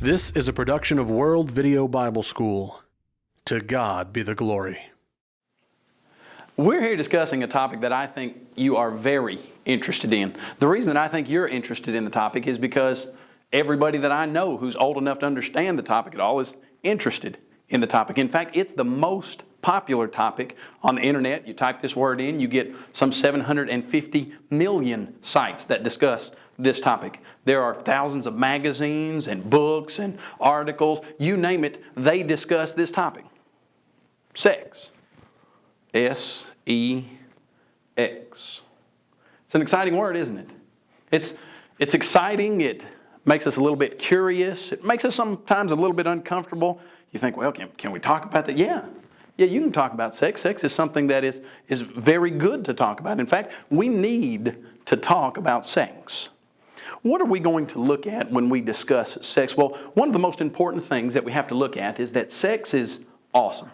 This is a production of World Video Bible School. To God be the glory. We're here discussing a topic that I think you are very interested in. The reason that I think you're interested in the topic is because everybody that I know who's old enough to understand the topic at all is interested in the topic. In fact, it's the most popular topic on the internet. You type this word in, you get some 750 million sites that discuss this topic. There are thousands of magazines and books and articles, you name it, they discuss this topic. Sex. S-E-X. It's an exciting word, isn't it? It's exciting, it makes us a little bit curious, it makes us sometimes a little bit uncomfortable. You think, well, can we talk about that? Yeah, you can talk about sex. Sex is something that is very good to talk about. In fact, we need to talk about sex. What are we going to look at when we discuss sex? Well, one of the most important things that we have to look at is that sex is awesome.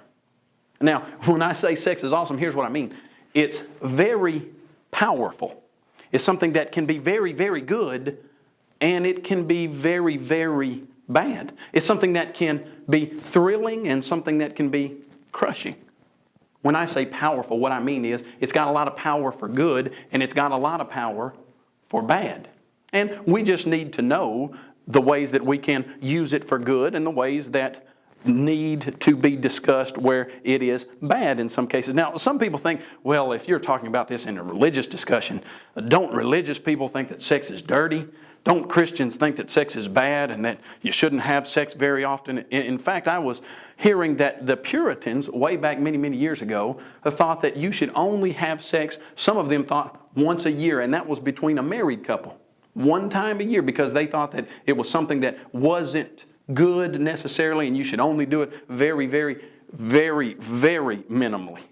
Now, when I say sex is awesome, here's what I mean. It's very powerful. It's something that can be very, very good, and it can be very, very bad. It's something that can be thrilling and something that can be crushing. When I say powerful, what I mean is it's got a lot of power for good, and it's got a lot of power for bad. And we just need to know the ways that we can use it for good and the ways that need to be discussed where it is bad in some cases. Now, some people think, well, if you're talking about this in a religious discussion, don't religious people think that sex is dirty? Don't Christians think that sex is bad and that you shouldn't have sex very often? In fact, I was hearing that the Puritans, way back many, many years ago, thought that you should only have sex, some of them thought once a year, and that was between a married couple. One time a year, because they thought that it was something that wasn't good necessarily, and you should only do it very, very, very, very minimally.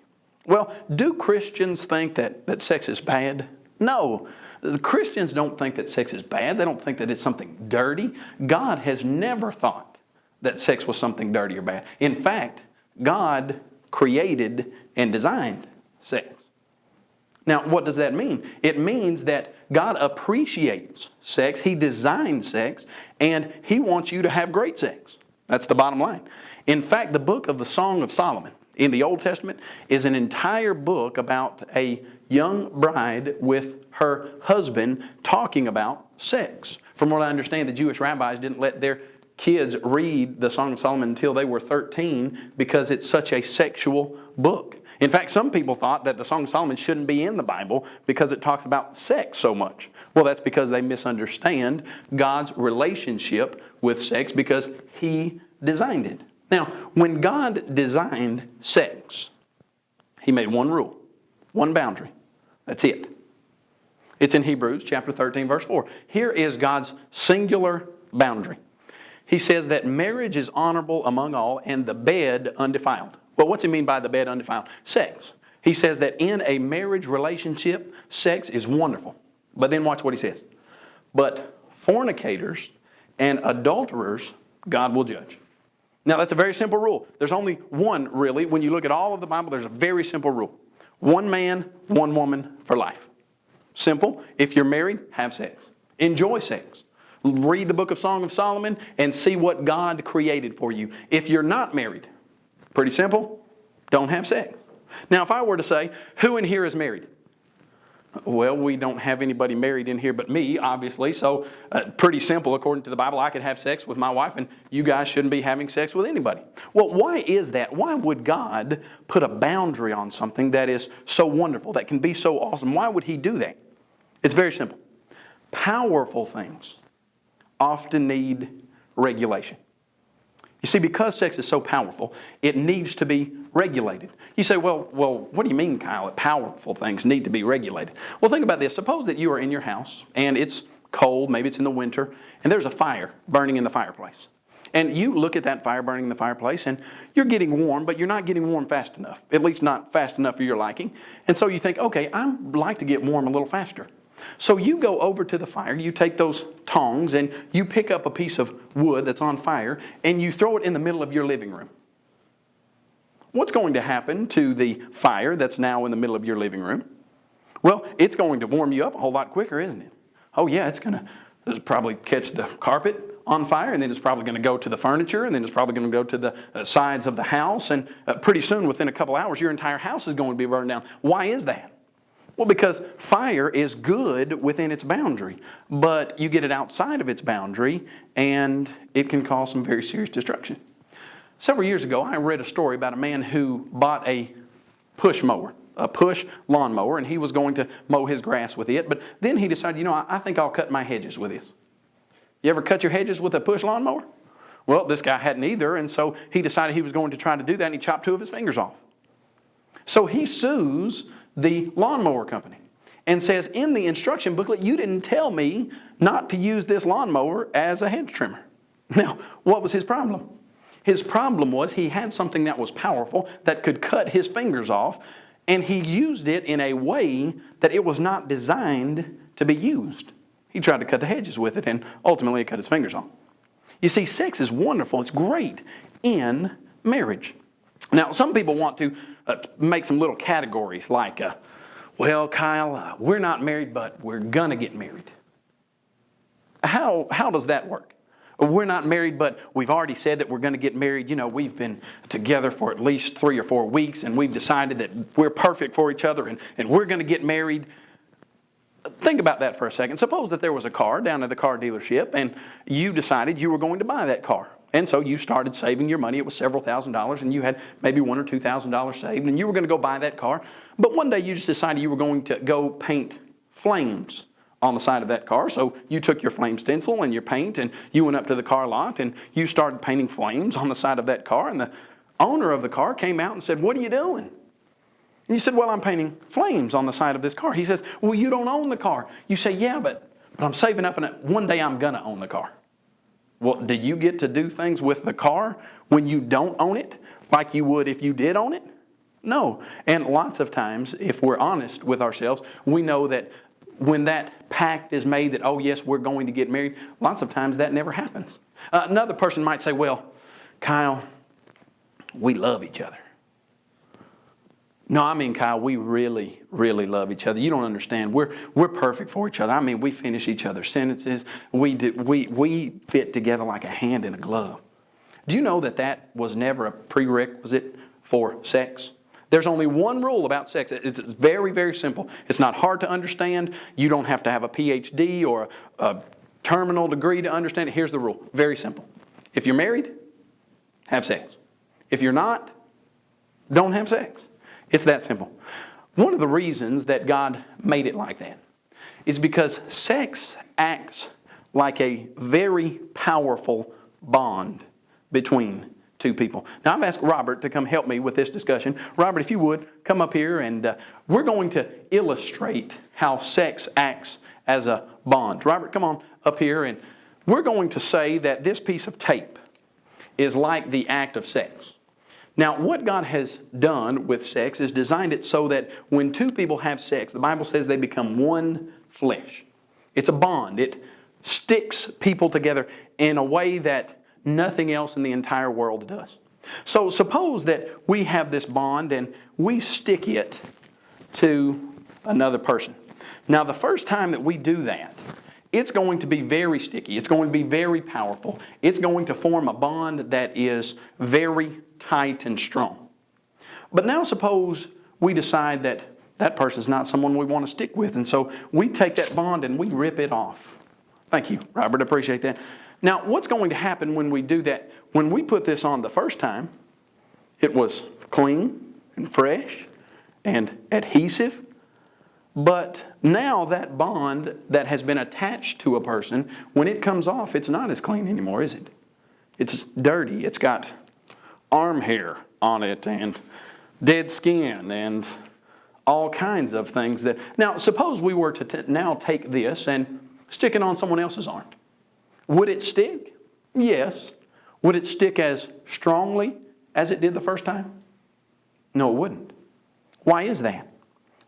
Well, do Christians think that sex is bad? No. The Christians don't think that sex is bad. They don't think that it's something dirty. God has never thought that sex was something dirty or bad. In fact, God created and designed sex. Now, what does that mean? It means that God appreciates sex, He designed sex, and He wants you to have great sex. That's the bottom line. In fact, the book of the Song of Solomon in the Old Testament is an entire book about a young bride with her husband talking about sex. From what I understand, the Jewish rabbis didn't let their kids read the Song of Solomon until they were 13 because it's such a sexual book. In fact, some people thought that the Song of Solomon shouldn't be in the Bible because it talks about sex so much. Well, that's because they misunderstand God's relationship with sex because He designed it. Now, when God designed sex, He made one rule, one boundary. That's it. It's in Hebrews chapter 13, verse 4. Here is God's singular boundary. He says that marriage is honorable among all and the bed undefiled. Well, what's he mean by the bed undefiled? Sex. He says that in a marriage relationship, sex is wonderful. But then watch what he says. But fornicators and adulterers, God will judge. Now, that's a very simple rule. There's only one, really. When you look at all of the Bible, there's a very simple rule. One man, one woman for life. Simple. If you're married, have sex. Enjoy sex. Read the book of Song of Solomon and see what God created for you. If you're not married, pretty simple, don't have sex. Now, if I were to say, who in here is married? Well, we don't have anybody married in here but me, obviously, so pretty simple. According to the Bible, I could have sex with my wife, and you guys shouldn't be having sex with anybody. Well, why is that? Why would God put a boundary on something that is so wonderful, that can be so awesome? Why would He do that? It's very simple. Powerful things often need regulation. You see, because sex is so powerful, it needs to be regulated. You say, well, what do you mean, Kyle, that powerful things need to be regulated? Well, think about this. Suppose that you are in your house, and it's cold, maybe it's in the winter, and there's a fire burning in the fireplace. And you look at that fire burning in the fireplace, and you're getting warm, but you're not getting warm fast enough, at least not fast enough for your liking. And so you think, okay, I'd like to get warm a little faster. So you go over to the fire, you take those tongs, and you pick up a piece of wood that's on fire, and you throw it in the middle of your living room. What's going to happen to the fire that's now in the middle of your living room? Well, it's going to warm you up a whole lot quicker, isn't it? Oh yeah, it's going to probably catch the carpet on fire, and then it's probably going to go to the furniture, and then it's probably going to go to the sides of the house, and pretty soon, within a couple hours, your entire house is going to be burned down. Why is that? Well, because fire is good within its boundary, but you get it outside of its boundary, and it can cause some very serious destruction. Several years ago, I read a story about a man who bought a push mower, a push lawnmower, and he was going to mow his grass with it, but then he decided, I think I'll cut my hedges with this. You ever cut your hedges with a push lawnmower? Well, this guy hadn't either, and so he decided he was going to try to do that, and he chopped 2 of his fingers off. So he sues the lawnmower company and says, in the instruction booklet, you didn't tell me not to use this lawnmower as a hedge trimmer. Now, what was his problem? His problem was he had something that was powerful that could cut his fingers off, and he used it in a way that it was not designed to be used. He tried to cut the hedges with it, and ultimately it cut his fingers off. You see, sex is wonderful. It's great in marriage. Now, some people want to make some little categories like, well, Kyle, we're not married, but we're going to get married. How does that work? We're not married, but we've already said that we're going to get married. We've been together for at least 3 or 4 weeks, and we've decided that we're perfect for each other, and we're going to get married. Think about that for a second. Suppose that there was a car down at the car dealership, and you decided you were going to buy that car. And so you started saving your money. It was several $1,000s, and you had maybe $1,000 or $2,000 saved, and you were going to go buy that car. But one day you just decided you were going to go paint flames on the side of that car. So you took your flame stencil and your paint, and you went up to the car lot, and you started painting flames on the side of that car. And the owner of the car came out and said, "What are you doing?" And you said, "Well, I'm painting flames on the side of this car." He says, "Well, you don't own the car." You say, "Yeah, but I'm saving up, and one day I'm going to own the car." Well, do you get to do things with the car when you don't own it like you would if you did own it? No. And lots of times, if we're honest with ourselves, we know that when that pact is made that, oh yes, we're going to get married, lots of times that never happens. Another person might say, "Well, Kyle, we love each other." No, I mean, Kyle, we really, really love each other. You don't understand. We're perfect for each other. I mean, we finish each other's sentences. We fit together like a hand in a glove. Do you know that was never a prerequisite for sex? There's only one rule about sex. It's very, very simple. It's not hard to understand. You don't have to have a PhD or a terminal degree to understand it. Here's the rule. Very simple. If you're married, have sex. If you're not, don't have sex. It's that simple. One of the reasons that God made it like that is because sex acts like a very powerful bond between 2 people. Now, I've asked Robert to come help me with this discussion. Robert, if you would, come up here, and we're going to illustrate how sex acts as a bond. Robert, come on up here, and we're going to say that this piece of tape is like the act of sex. Now, what God has done with sex is designed it so that when 2 people have sex, the Bible says they become one flesh. It's a bond. It sticks people together in a way that nothing else in the entire world does. So suppose that we have this bond and we stick it to another person. Now, the first time that we do that, it's going to be very sticky. It's going to be very powerful. It's going to form a bond that is very tight and strong. But now suppose we decide that that person's not someone we want to stick with, and so we take that bond and we rip it off. Thank you, Robert. Appreciate that. Now, what's going to happen when we do that? When we put this on the first time, it was clean and fresh and adhesive. But now that bond that has been attached to a person, when it comes off, it's not as clean anymore, is it? It's dirty. It's got arm hair on it and dead skin and all kinds of things. Now, suppose we were to now take this and stick it on someone else's arm. Would it stick? Yes. Would it stick as strongly as it did the first time? No, it wouldn't. Why is that?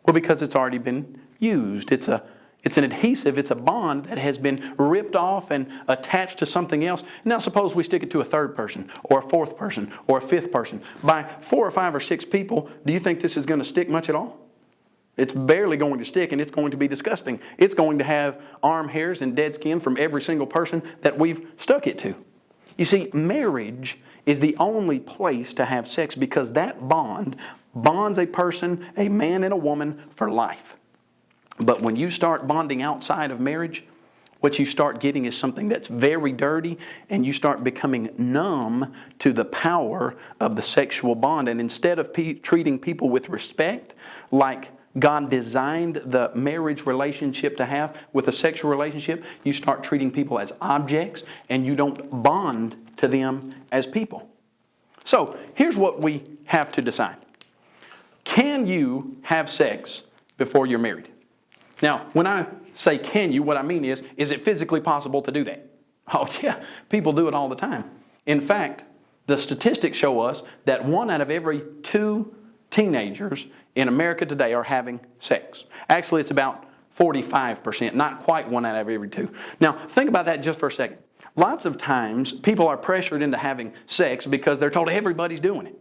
Well, because it's already been used. It's an adhesive. It's a bond that has been ripped off and attached to something else. Now, suppose we stick it to a 3rd person or a 4th person or a 5th person. By 4 or 5 or 6 people, do you think this is going to stick much at all? It's barely going to stick, and it's going to be disgusting. It's going to have arm hairs and dead skin from every single person that we've stuck it to. You see, marriage is the only place to have sex because that bond bonds a person, a man and a woman, for life. But when you start bonding outside of marriage, what you start getting is something that's very dirty, and you start becoming numb to the power of the sexual bond. And instead of treating people with respect, like God designed the marriage relationship to have with a sexual relationship, you start treating people as objects, and you don't bond to them as people. So here's what we have to decide. Can you have sex before you're married? Now, when I say can you, what I mean is it physically possible to do that? Oh yeah, people do it all the time. In fact, the statistics show us that 1 out of every 2 teenagers in America today are having sex. Actually, it's about 45%, not quite 1 out of every 2. Now, think about that just for a second. Lots of times, people are pressured into having sex because they're told everybody's doing it.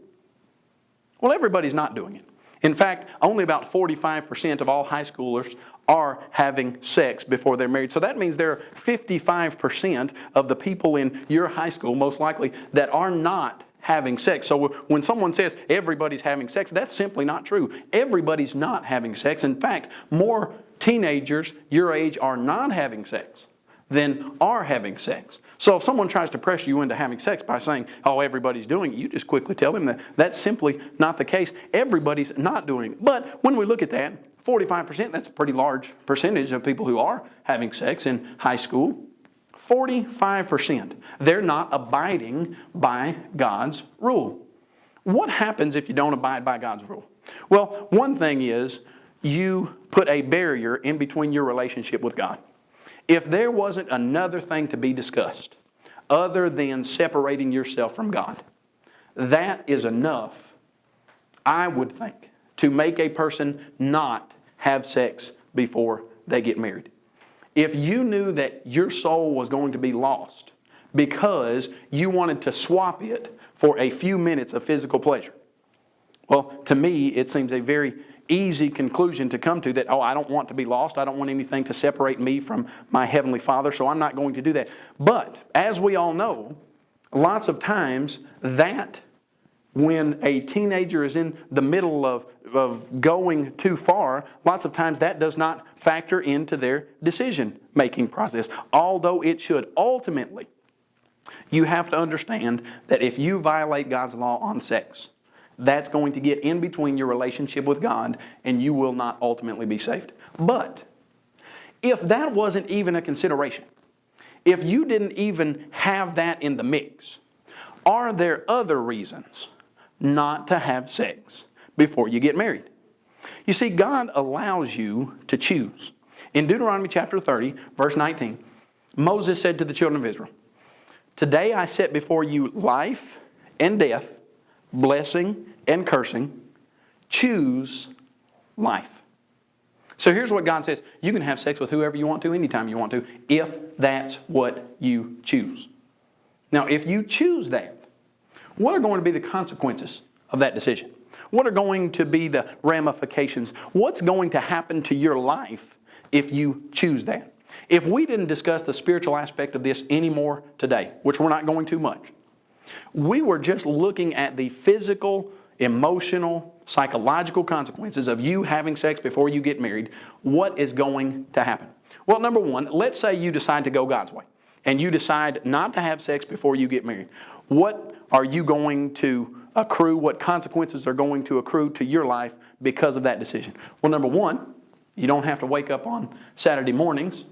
Well, everybody's not doing it. In fact, only about 45% of all high schoolers are having sex before they're married. So that means there are 55% of the people in your high school, most likely, that are not having sex. So when someone says everybody's having sex, that's simply not true. Everybody's not having sex. In fact, more teenagers your age are not having sex than are having sex. So if someone tries to pressure you into having sex by saying, oh, everybody's doing it, you just quickly tell them that that's simply not the case. Everybody's not doing it. But when we look at that, 45%, that's a pretty large percentage of people who are having sex in high school. 45%. They're not abiding by God's rule. What happens if you don't abide by God's rule? Well, one thing is you put a barrier in between your relationship with God. If there wasn't another thing to be discussed other than separating yourself from God, that is enough, I would think, to make a person not have sex before they get married. If you knew that your soul was going to be lost because you wanted to swap it for a few minutes of physical pleasure, well, to me, it seems a very easy conclusion to come to that, oh, I don't want to be lost. I don't want anything to separate me from my Heavenly Father, so I'm not going to do that. But, as we all know, lots of times that when a teenager is in the middle of going too far, lots of times that does not factor into their decision-making process, although it should. Ultimately, you have to understand that if you violate God's law on sex, that's going to get in between your relationship with God, and you will not ultimately be saved. But if that wasn't even a consideration, if you didn't even have that in the mix, are there other reasons not to have sex before you get married? You see, God allows you to choose. In Deuteronomy chapter 30, verse 19, Moses said to the children of Israel, "Today I set before you life and death, blessing and cursing. Choose life." So here's what God says. You can have sex with whoever you want to, anytime you want to, if that's what you choose. Now, if you choose that, what are going to be the consequences of that decision? What are going to be the ramifications? What's going to happen to your life if you choose that? If we didn't discuss the spiritual aspect of this anymore today, which we're not going to much, we were just looking at the physical, emotional, psychological consequences of you having sex before you get married. What is going to happen? Well, number one, let's say you decide to go God's way and you decide not to have sex before you get married. What are you going to accrue? What consequences are going to accrue to your life because of that decision? Well, number one, you don't have to wake up on Saturday mornings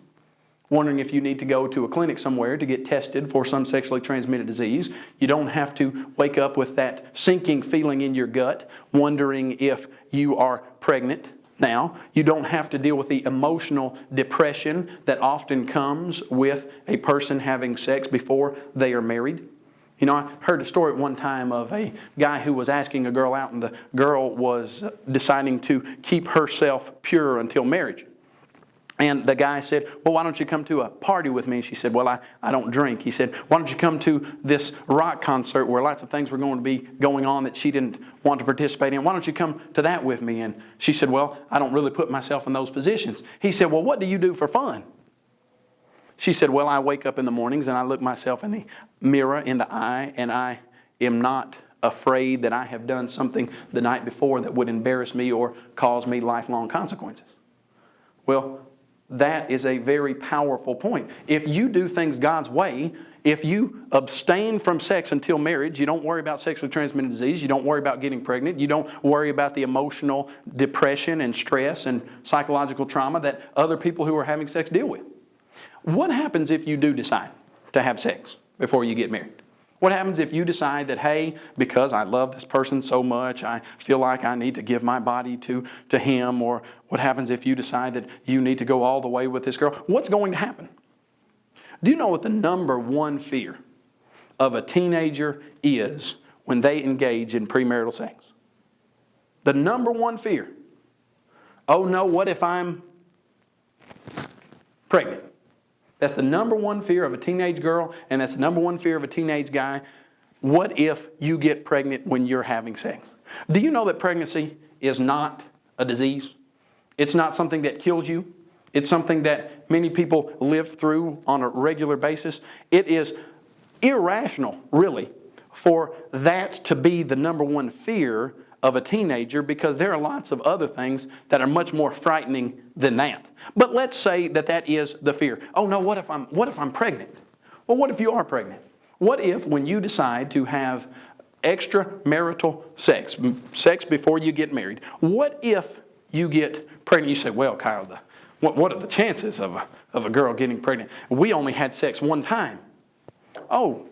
wondering if you need to go to a clinic somewhere to get tested for some sexually transmitted disease. You don't have to wake up with that sinking feeling in your gut wondering if you are pregnant now. You don't have to deal with the emotional depression that often comes with a person having sex before they are married. You know, I heard a story at one time of a guy who was asking a girl out, and the girl was deciding to keep herself pure until marriage. And the guy said, well, why don't you come to a party with me? And she said, well, I don't drink. He said, why don't you come to this rock concert where lots of things were going to be going on that she didn't want to participate in? Why don't you come to that with me? And she said, well, I don't really put myself in those positions. He said, well, what do you do for fun? She said, well, I wake up in the mornings and I look myself in the mirror in the eye, and I am not afraid that I have done something the night before that would embarrass me or cause me lifelong consequences. Well, that is a very powerful point. If you do things God's way, if you abstain from sex until marriage, you don't worry about sexually transmitted disease, you don't worry about getting pregnant, you don't worry about the emotional depression and stress and psychological trauma that other people who are having sex deal with. What happens if you do decide to have sex before you get married? What happens if you decide that, hey, because I love this person so much, I feel like I need to give my body to him? Or what happens if you decide that you need to go all the way with this girl? What's going to happen? Do you know what the number one fear of a teenager is when they engage in premarital sex? The number one fear. Oh no, what if I'm pregnant? That's the number one fear of a teenage girl, and that's the number one fear of a teenage guy. What if you get pregnant when you're having sex? Do you know that pregnancy is not a disease? It's not something that kills you. It's something that many people live through on a regular basis. It is irrational, really, for that to be the number one fear of a teenager, because there are lots of other things that are much more frightening than that. But let's say that that is the fear. Oh no, what if I'm pregnant? Well, what if you are pregnant? What if when you decide to have extramarital sex before you get married, what if you get pregnant? You say, well, Kyle, what are the chances of a girl getting pregnant? We only had sex one time. Oh,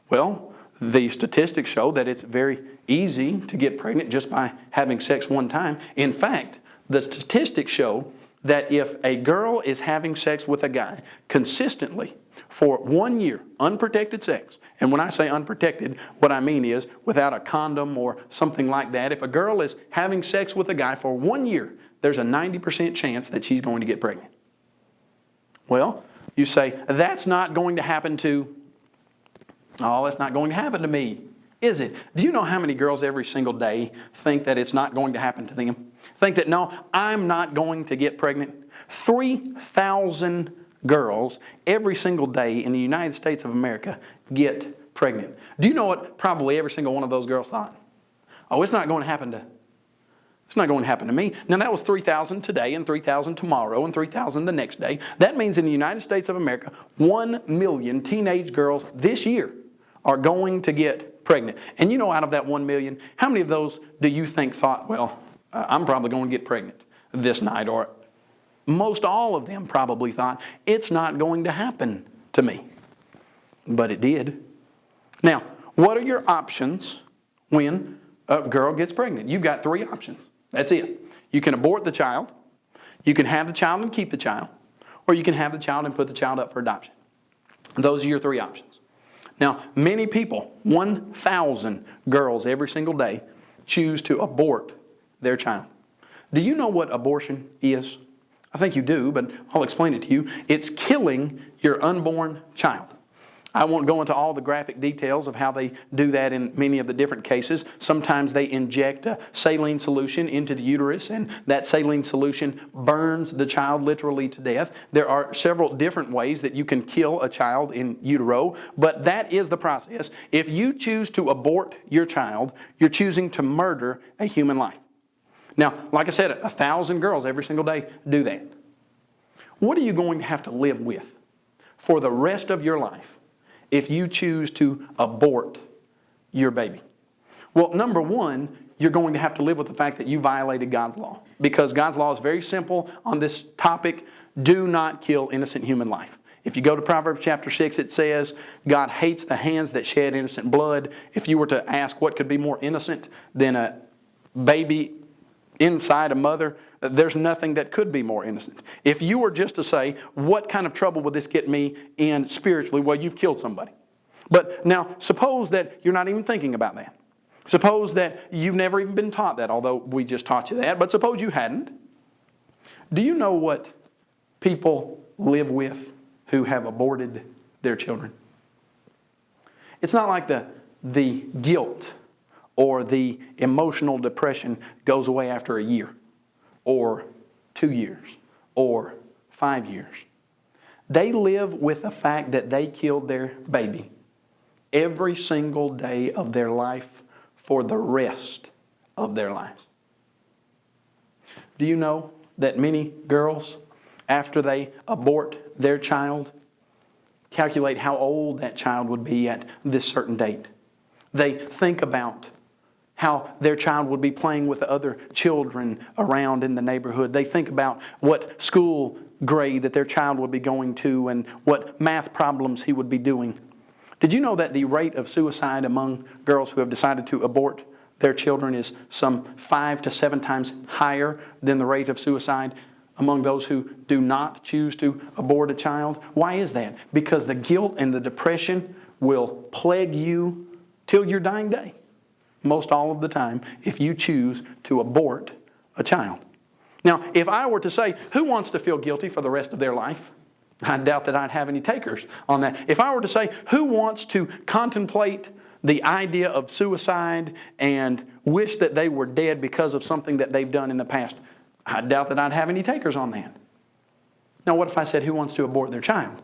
well, the statistics show that it's very easy to get pregnant just by having sex one time. In fact, the statistics show that if a girl is having sex with a guy consistently for 1 year, unprotected sex, and when I say unprotected, what I mean is without a condom or something like that, if a girl is having sex with a guy for 1 year, there's a 90% chance that she's going to get pregnant. Well, you say, that's not going to happen to... Oh, that's not going to happen to me, is it? Do you know how many girls every single day think that it's not going to happen to them? Think that, no, I'm not going to get pregnant. 3,000 girls every single day in the United States of America get pregnant. Do you know what probably every single one of those girls thought? Oh, it's not going to happen to me. Now that was 3,000 today and 3,000 tomorrow and 3,000 the next day. That means in the United States of America, 1 million teenage girls this year are going to get pregnant. And you know, out of that 1 million, how many of those do you think thought, well, I'm probably going to get pregnant this night? Or most all of them probably thought, it's not going to happen to me. But it did. Now, what are your options when a girl gets pregnant? You've got 3 options. That's it. You can abort the child, you can have the child and keep the child, or you can have the child and put the child up for adoption. Those are your 3 options. Now, many people, 1,000 girls every single day, choose to abort their child. Do you know what abortion is? I think you do, but I'll explain it to you. It's killing your unborn child. I won't go into all the graphic details of how they do that in many of the different cases. Sometimes they inject a saline solution into the uterus, and that saline solution burns the child literally to death. There are several different ways that you can kill a child in utero, but that is the process. If you choose to abort your child, you're choosing to murder a human life. Now, like I said, 1,000 girls every single day do that. What are you going to have to live with for the rest of your life if you choose to abort your baby? Well, number one, you're going to have to live with the fact that you violated God's law. Because God's law is very simple on this topic. Do not kill innocent human life. If you go to Proverbs chapter 6, it says, God hates the hands that shed innocent blood. If you were to ask what could be more innocent than a baby inside a mother, there's nothing that could be more innocent. If you were just to say, what kind of trouble would this get me in spiritually? Well, you've killed somebody. But now, suppose that you're not even thinking about that. Suppose that you've never even been taught that, although we just taught you that. But suppose you hadn't. Do you know what people live with who have aborted their children. It's not like the guilt or the emotional depression goes away after a year or 2 years or 5 years. They live with the fact that they killed their baby every single day of their life for the rest of their lives. Do you know that many girls, after they abort their child, calculate how old that child would be at this certain date? They think about how their child would be playing with other children around in the neighborhood. They think about what school grade that their child would be going to and what math problems he would be doing. Did you know that the rate of suicide among girls who have decided to abort their children is some 5 to 7 times higher than the rate of suicide among those who do not choose to abort a child? Why is that? Because the guilt and the depression will plague you till your dying day, most all of the time, if you choose to abort a child. Now, if I were to say, who wants to feel guilty for the rest of their life? I doubt that I'd have any takers on that. If I were to say, who wants to contemplate the idea of suicide and wish that they were dead because of something that they've done in the past, I doubt that I'd have any takers on that. Now, what if I said, who wants to abort their child?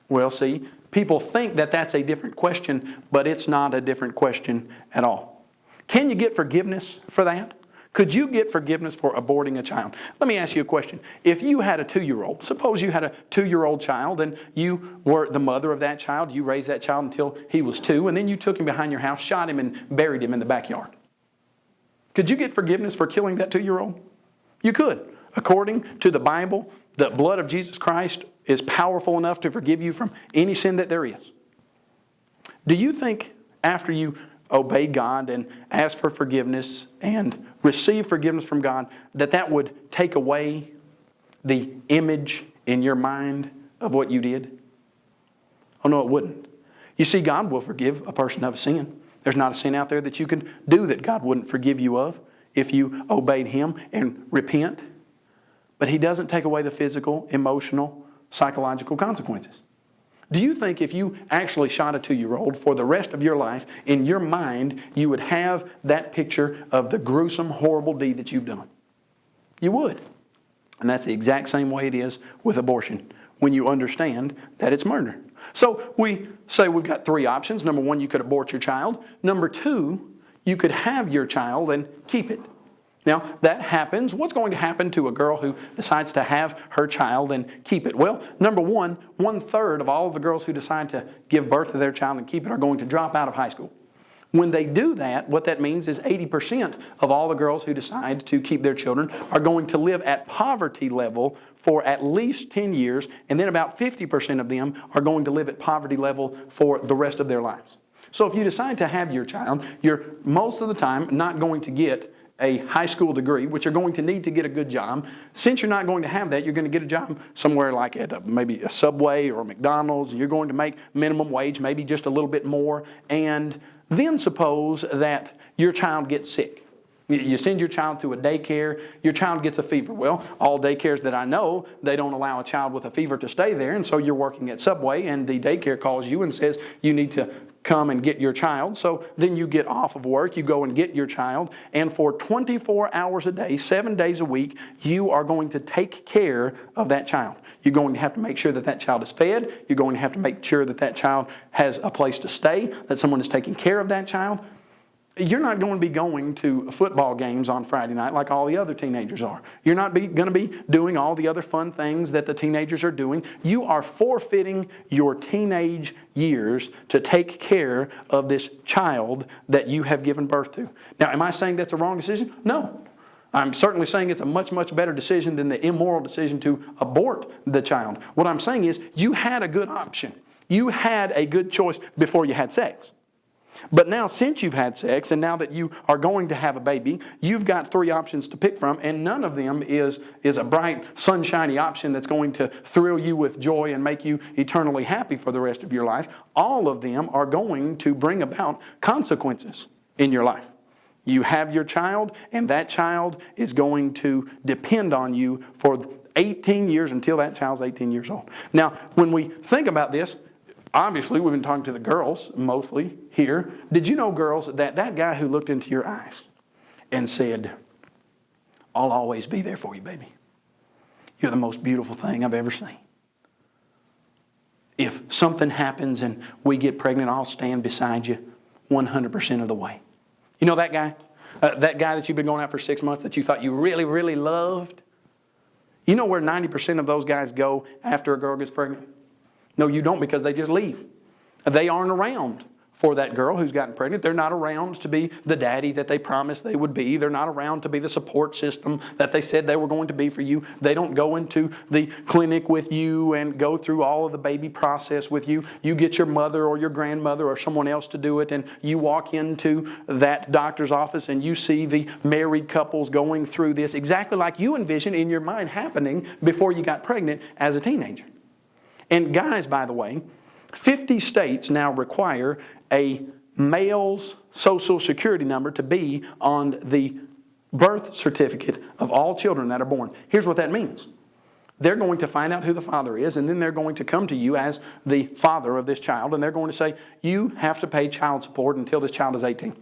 Well, see, people think that that's a different question, but it's not a different question at all. Can you get forgiveness for that? Could you get forgiveness for aborting a child? Let me ask you a question. If you had a 2-year-old, suppose you had a 2-year-old child and you were the mother of that child, you raised that child until he was 2, and then you took him behind your house, shot him, and buried him in the backyard. Could you get forgiveness for killing that 2-year-old? You could. According to the Bible, the blood of Jesus Christ is powerful enough to forgive you from any sin that there is. Do you think after you obey God and ask for forgiveness and receive forgiveness from God, that would take away the image in your mind of what you did? Oh, no, it wouldn't. You see, God will forgive a person of a sin. There's not a sin out there that you can do that God wouldn't forgive you of if you obeyed Him and repent. But He doesn't take away the physical, emotional, psychological consequences. Do you think if you actually shot a 2-year-old for the rest of your life, in your mind, you would have that picture of the gruesome, horrible deed that you've done? You would. And that's the exact same way it is with abortion, when you understand that it's murder. So we say we've got 3 options. Number 1, you could abort your child. Number 2, you could have your child and keep it. Now, that happens. What's going to happen to a girl who decides to have her child and keep it? Well, number 1, 1/3 of all of the girls who decide to give birth to their child and keep it are going to drop out of high school. When they do that, what that means is 80% of all the girls who decide to keep their children are going to live at poverty level for at least 10 years, and then about 50% of them are going to live at poverty level for the rest of their lives. So if you decide to have your child, you're most of the time not going to get a high school degree, which you're going to need to get a good job. Since you're not going to have that, you're going to get a job somewhere like at maybe a Subway or a McDonald's, and you're going to make minimum wage, maybe just a little bit more. And then suppose that your child gets sick. You send your child to a daycare, your child gets a fever. Well, all daycares that I know, they don't allow a child with a fever to stay there, and so you're working at Subway, and the daycare calls you and says you need to come and get your child. So then you get off of work, you go and get your child, and for 24 hours a day, 7 days a week, you are going to take care of that child. You're going to have to make sure that that child is fed. You're going to have to make sure that that child has a place to stay, that someone is taking care of that child. You're not going to be going to football games on Friday night like all the other teenagers are. You're not going to be doing all the other fun things that the teenagers are doing. You are forfeiting your teenage years to take care of this child that you have given birth to. Now, am I saying that's a wrong decision? No. I'm certainly saying it's a much, much better decision than the immoral decision to abort the child. What I'm saying is you had a good option. You had a good choice before you had sex. But now, since you've had sex and now that you are going to have a baby, you've got 3 options to pick from, and none of them is a bright, sunshiny option that's going to thrill you with joy and make you eternally happy for the rest of your life. All of them are going to bring about consequences in your life. You have your child, and that child is going to depend on you for 18 years until that child's 18 years old. Now, when we think about this, obviously we've been talking to the girls mostly here. Did you know, girls, that guy who looked into your eyes and said, I'll always be there for you, baby. You're the most beautiful thing I've ever seen. If something happens and we get pregnant, I'll stand beside you 100% of the way. You know that guy? That guy that you've been going out for 6 months that you thought you really, really loved? You know where 90% of those guys go after a girl gets pregnant? No, you don't, because they just leave. They aren't around for that girl who's gotten pregnant. They're not around to be the daddy that they promised they would be. They're not around to be the support system that they said they were going to be for you. They don't go into the clinic with you and go through all of the baby process with you. You get your mother or your grandmother or someone else to do it, and you walk into that doctor's office and you see the married couples going through this exactly like you envisioned in your mind happening before you got pregnant as a teenager. And guys, by the way, 50 states now require a male's social security number to be on the birth certificate of all children that are born. Here's what that means. They're going to find out who the father is, and then they're going to come to you as the father of this child, and they're going to say, you have to pay child support until this child is 18.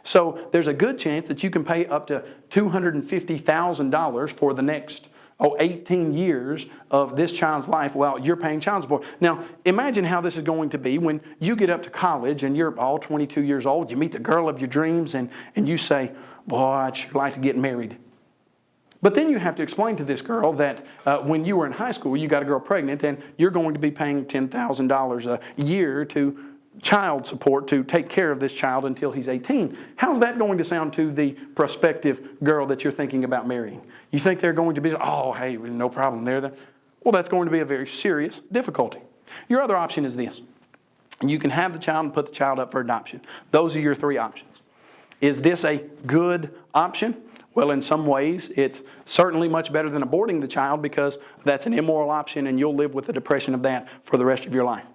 So there's a good chance that you can pay up to $250,000 for the next 18 years of this child's life while you're paying child support. Now, imagine how this is going to be when you get up to college and you're all 22 years old. You meet the girl of your dreams and you say, boy, I'd sure like to get married. But then you have to explain to this girl that when you were in high school, you got a girl pregnant and you're going to be paying $10,000 a year to child support to take care of this child until he's 18. How's that going to sound to the prospective girl that you're thinking about marrying? You think they're going to be, oh, hey, no problem there. Well, that's going to be a very serious difficulty. Your other option is this. You can have the child and put the child up for adoption. Those are your three options. Is this a good option? Well, in some ways, it's certainly much better than aborting the child because that's an immoral option and you'll live with the depression of that for the rest of your life.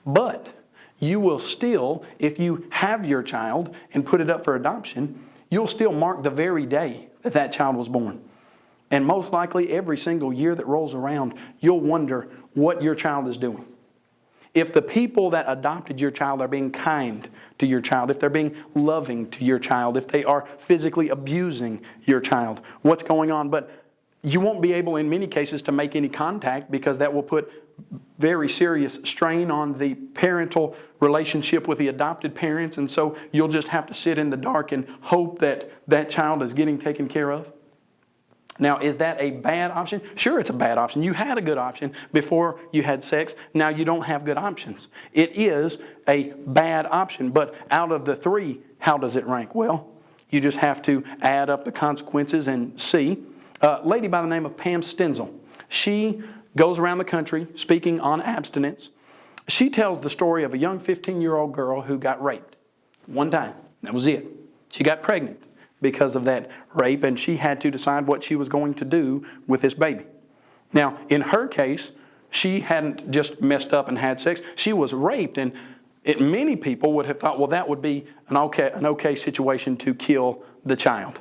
But you will still, if you have your child and put it up for adoption, you'll still mark the very day that that child was born. And most likely every single year that rolls around, you'll wonder what your child is doing. If the people that adopted your child are being kind to your child, if they're being loving to your child, if they are physically abusing your child, what's going on? But you won't be able in many cases to make any contact because that will put very serious strain on the parental relationship with the adopted parents, and so you'll just have to sit in the dark and hope that that child is getting taken care of. Now, is that a bad option? Sure, it's a bad option. You had a good option before you had sex. Now you don't have good options. It is a bad option, but out of the three, how does it rank? Well, you just have to add up the consequences and see. A lady by the name of Pam Stenzel, she goes around the country speaking on abstinence. She tells the story of a young 15-year-old girl who got raped one time. That was it. She got pregnant because of that rape, and she had to decide what she was going to do with this baby. Now, in her case, she hadn't just messed up and had sex. She was raped, and many people would have thought, well, that would be an okay situation to kill the child.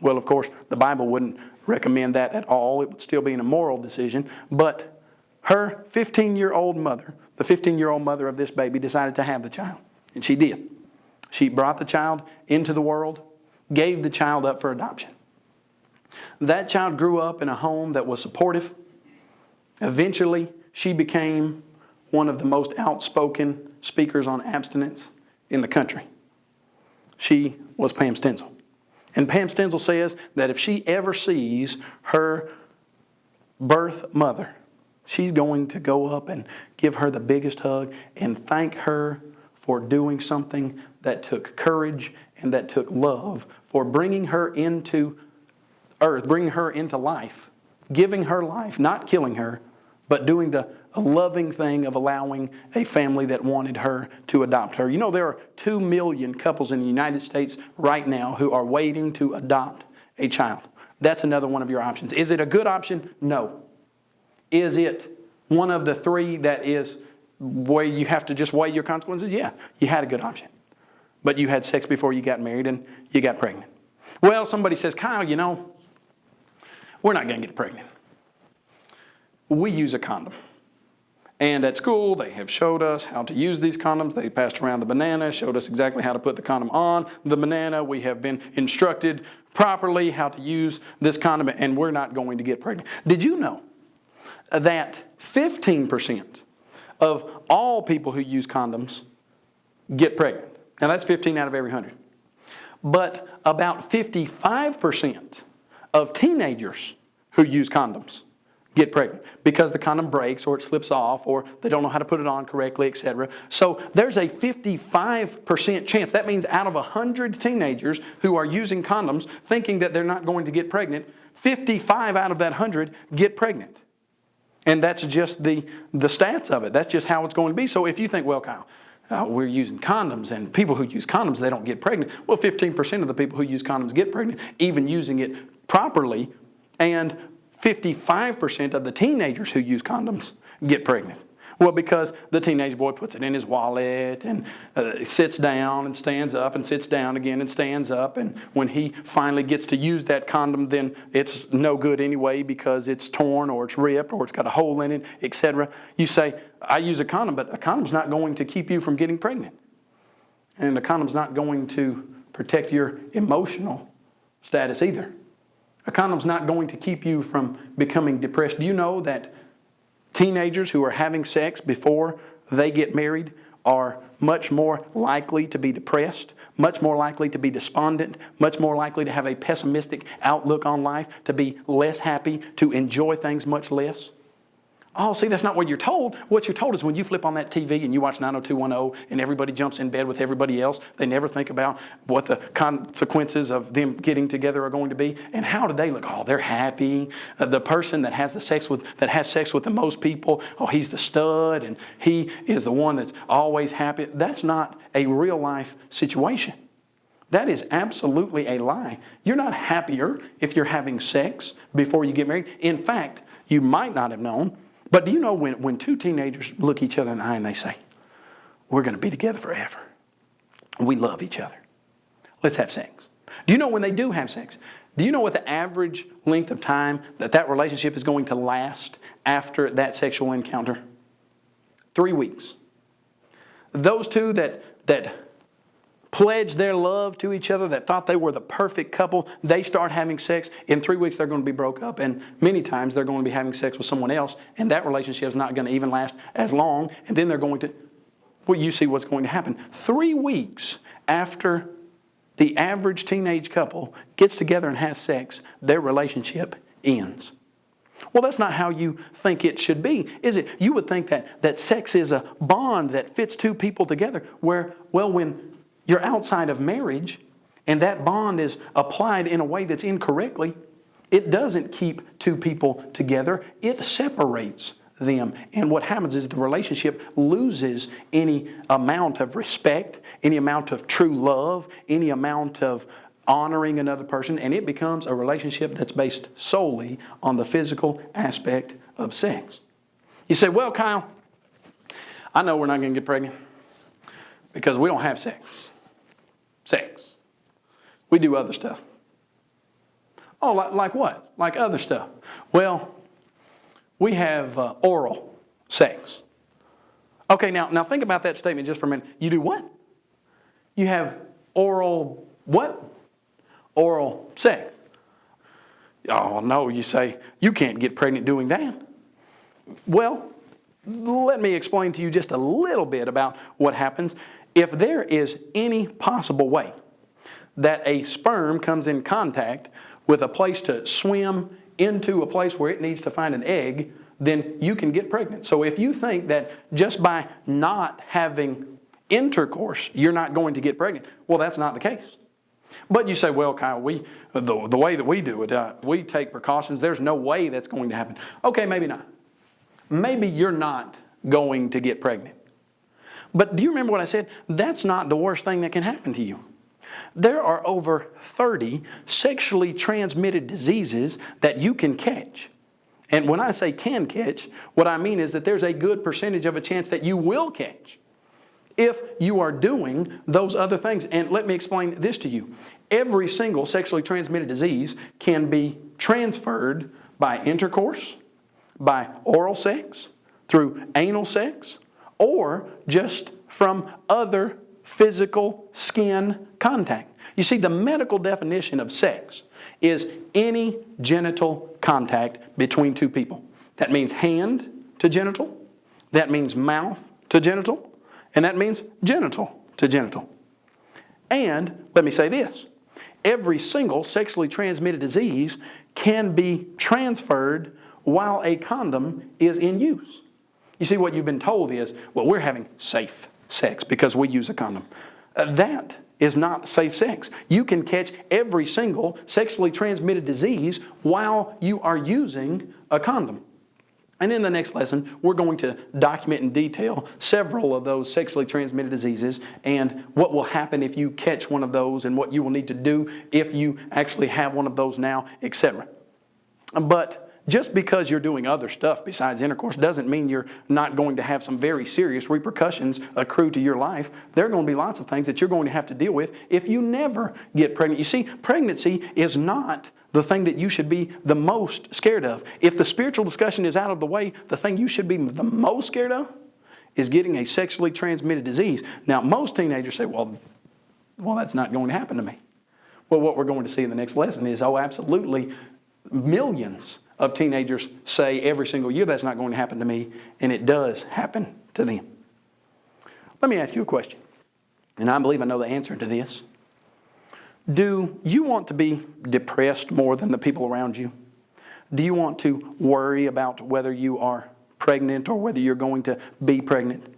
Well, of course, the Bible wouldn't recommend that at all. It would still be an immoral decision. But her 15-year-old mother, the 15-year-old mother of this baby, decided to have the child. And she did. She brought the child into the world, gave the child up for adoption. That child grew up in a home that was supportive. Eventually, she became one of the most outspoken speakers on abstinence in the country. She was Pam Stenzel. And Pam Stenzel says that if she ever sees her birth mother, she's going to go up and give her the biggest hug and thank her for doing something that took courage and that took love, for bringing her into earth, bringing her into life, giving her life, not killing her, but doing the loving thing of allowing a family that wanted her to adopt her. You know, there are 2 million couples in the United States right now who are waiting to adopt a child. That's another one of your options. Is it a good option? No. Is it one of the three that is where you have to just weigh your consequences? Yeah, you had a good option. But you had sex before you got married and you got pregnant. Well, somebody says, Kyle, you know, we're not going to get pregnant. we use a condom. And at school, they have showed us how to use these condoms. They passed around the banana, showed us exactly how to put the condom on the banana. We have been instructed properly how to use this condom, and we're not going to get pregnant. Did you know that 15% of all people who use condoms get pregnant? Now that's 15 out of every 100. But about 55% of teenagers who use condoms get pregnant because the condom breaks or it slips off or they don't know how to put it on correctly, etc. So there's a 55% chance. That means out of 100 teenagers who are using condoms thinking that they're not going to get pregnant, 55 out of that 100 get pregnant. And that's just the stats of it. That's just how it's going to be. So if you think, well, Kyle, we're using condoms and people who use condoms, they don't get pregnant. Well, 15% of the people who use condoms get pregnant, even using it properly, and 55% of the teenagers who use condoms get pregnant. Well, because the teenage boy puts it in his wallet and sits down and stands up and sits down again and stands up. And when he finally gets to use that condom, then it's no good anyway because it's torn or it's ripped or it's got a hole in it, etc. You say, I use a condom, but a condom's not going to keep you from getting pregnant. And a condom's not going to protect your emotional status either. A condom's not going to keep you from becoming depressed. Do you know that teenagers who are having sex before they get married are much more likely to be depressed, much more likely to be despondent, much more likely to have a pessimistic outlook on life, to be less happy, to enjoy things much less? Oh, see, that's not what you're told. What you're told is when you flip on that TV and you watch 90210 and everybody jumps in bed with everybody else, they never think about what the consequences of them getting together are going to be. And how do they look? Oh, they're happy. The person that has sex with the most people, oh, he's the stud and he is the one that's always happy. That's not a real life situation. That is absolutely a lie. You're not happier if you're having sex before you get married. In fact, you might not have known. But do you know when two teenagers look each other in the eye and they say, we're going to be together forever. We love each other. Let's have sex. Do you know when they do have sex, do you know what the average length of time that relationship is going to last after that sexual encounter? 3 weeks. Those two that pledged their love to each other, that thought they were the perfect couple, they start having sex. In 3 weeks, they're going to be broke up. And many times, they're going to be having sex with someone else. And that relationship is not going to even last as long. And then they're going to, well, you see what's going to happen. 3 weeks after the average teenage couple gets together and has sex, their relationship ends. Well, that's not how you think it should be, is it? You would think that sex is a bond that fits two people together where, well, when you're outside of marriage and that bond is applied in a way that's incorrectly, it doesn't keep two people together. It separates them. And what happens is the relationship loses any amount of respect, any amount of true love, any amount of honoring another person, and it becomes a relationship that's based solely on the physical aspect of sex. You say, well, Kyle, I know we're not going to get pregnant because we don't have sex. We do other stuff. Oh, like what? Like other stuff. Well, we have oral sex. Okay, now think about that statement just for a minute. You do what? You have oral what? Oral sex. Oh, no, you say, you can't get pregnant doing that. Well, let me explain to you just a little bit about what happens. If there is any possible way that a sperm comes in contact with a place to swim into a place where it needs to find an egg, then you can get pregnant. So if you think that just by not having intercourse, you're not going to get pregnant, well, that's not the case. But you say, well, Kyle, the way that we do it, we take precautions. There's no way that's going to happen. Okay, maybe not. Maybe you're not going to get pregnant. But do you remember what I said? That's not the worst thing that can happen to you. There are over 30 sexually transmitted diseases that you can catch. And when I say can catch, what I mean is that there's a good percentage of a chance that you will catch if you are doing those other things. And let me explain this to you. Every single sexually transmitted disease can be transferred by intercourse, by oral sex, through anal sex, or just from other physical skin contact. You see, the medical definition of sex is any genital contact between two people. That means hand to genital, that means mouth to genital, and that means genital to genital. And let me say this, every single sexually transmitted disease can be transferred while a condom is in use. You see, what you've been told is, well, we're having safe sex because we use a condom. That is not safe sex. You can catch every single sexually transmitted disease while you are using a condom. And in the next lesson, we're going to document in detail several of those sexually transmitted diseases and what will happen if you catch one of those and what you will need to do if you actually have one of those now, etc. But just because you're doing other stuff besides intercourse doesn't mean you're not going to have some very serious repercussions accrue to your life. There are going to be lots of things that you're going to have to deal with if you never get pregnant. You see, pregnancy is not the thing that you should be the most scared of. If the spiritual discussion is out of the way, the thing you should be the most scared of is getting a sexually transmitted disease. Now, most teenagers say, well, that's not going to happen to me. Well, what we're going to see in the next lesson is, oh, absolutely, millions of teenagers say every single year that's not going to happen to me, and it does happen to them. Let me ask you a question, and I believe I know the answer to this. Do you want to be depressed more than the people around you? Do you want to worry about whether you are pregnant or whether you're going to be pregnant?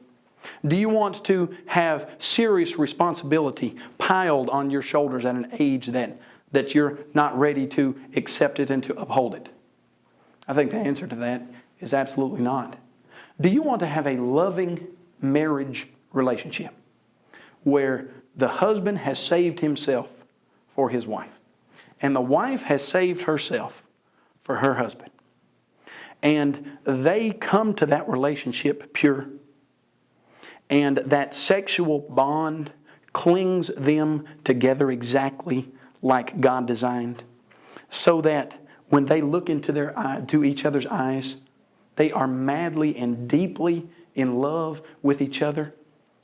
Do you want to have serious responsibility piled on your shoulders at an age that you're not ready to accept it and to uphold it? I think the answer to that is absolutely not. Do you want to have a loving marriage relationship where the husband has saved himself for his wife and the wife has saved herself for her husband, and they come to that relationship pure, and that sexual bond clings them together exactly like God designed, so that when they look into each other's eyes, they are madly and deeply in love with each other.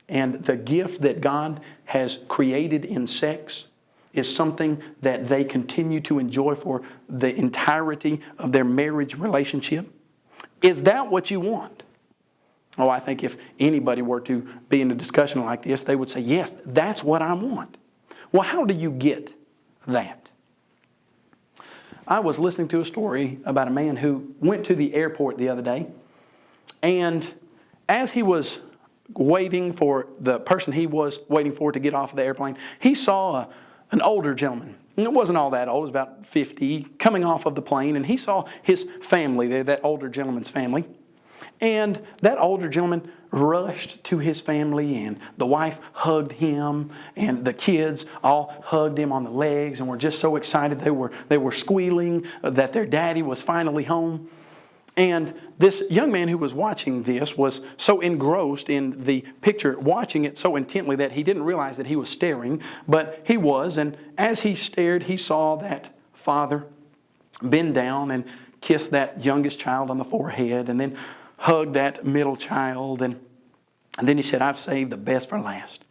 And the gift that God has created in sex is something that they continue to enjoy for the entirety of their marriage relationship. Is that what you want? Oh, I think if anybody were to be in a discussion like this, they would say, yes, that's what I want. Well, how do you get that? I was listening to a story about a man who went to the airport the other day, and as he was waiting for the person he was waiting for to get off of the airplane, he saw an older gentleman. And it wasn't all that old, it was about 50, coming off of the plane, and he saw his family there, that older gentleman's family. And that older gentleman rushed to his family, and the wife hugged him, and the kids all hugged him on the legs and were just so excited. They were squealing that their daddy was finally home. And this young man who was watching this was so engrossed in the picture, watching it so intently that he didn't realize that he was staring, but he was. And as he stared, he saw that father bend down and kiss that youngest child on the forehead, and then hug that middle child. And then he said, I've saved the best for last.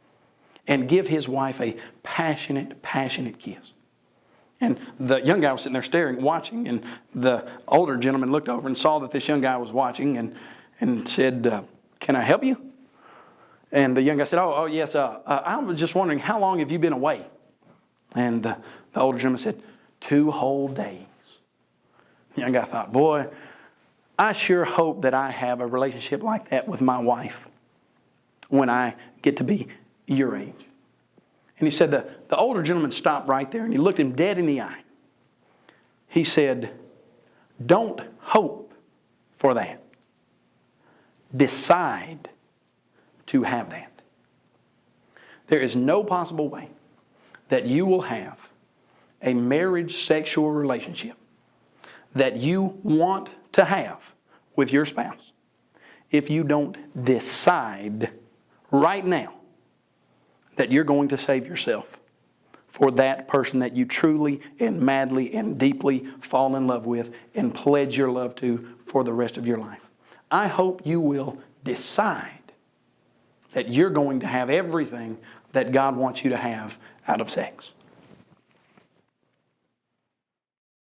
And give his wife a passionate, passionate kiss. And the young guy was sitting there staring, watching, and the older gentleman looked over and saw that this young guy was watching and said, can I help you? And the young guy said, oh yes, I was just wondering, how long have you been away? And the older gentleman said, 2 whole days. The young guy thought, boy, I sure hope that I have a relationship like that with my wife when I get to be your age. And he said the older gentleman stopped right there and he looked him dead in the eye. He said, don't hope for that. Decide to have that. There is no possible way that you will have a marriage sexual relationship that you want to have with your spouse if you don't decide right now that you're going to save yourself for that person that you truly and madly and deeply fall in love with and pledge your love to for the rest of your life. I hope you will decide that you're going to have everything that God wants you to have out of sex.